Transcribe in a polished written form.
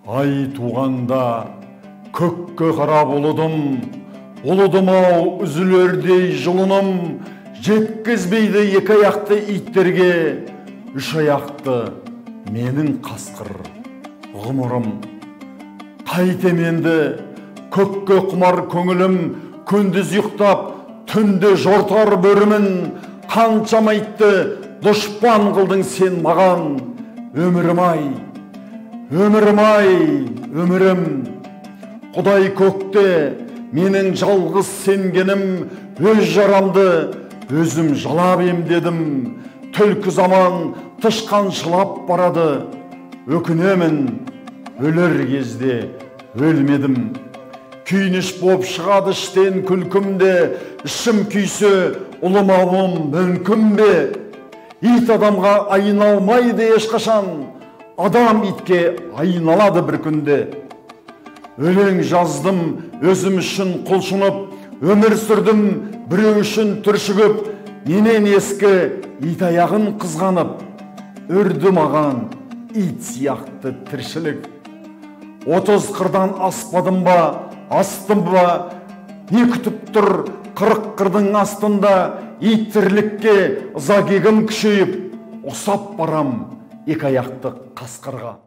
Ай туғанда көкке қарап ұлыдым-ау үзілердей жылыным, жеткізбейді екі аяқты иттерге, үш аяқты менің қасқыр ғұмырым. Қайтем енді көкке құмар көңілім, күндіз ұйықтап, түнде жортар бөрімін, қаншама итті дұшпан қылдың сен маған, өмірім-ай, өмірім-ай, өмірім. Құдай көкте менің жалғыз сенгенім, өз жарамды өзім жалап емдедім. Түлкі заман тышқан шылап барады, өкінемін, өлер кезде өлмедім. Күйініш боп шығады іштен күлкімде, ішім күйсе ұлымауым мүмкін бе? Ит адамға айналмайды ешқашан, адам итке айналады бір күнде. Өлең жаздым өзім үшін құлшынып, өмір сүрдім біреу үшін түршігіп, менен ескі ит аяғын қызғанып, үрді маған ит сияқты тіршілік. 30 қырдан аспадым ба, астым ба, не күтіп тұр 40 қырдың астында? Ит тірлікке ыза кегім күшейіп, ұсап барам екі аяқты қасқырға.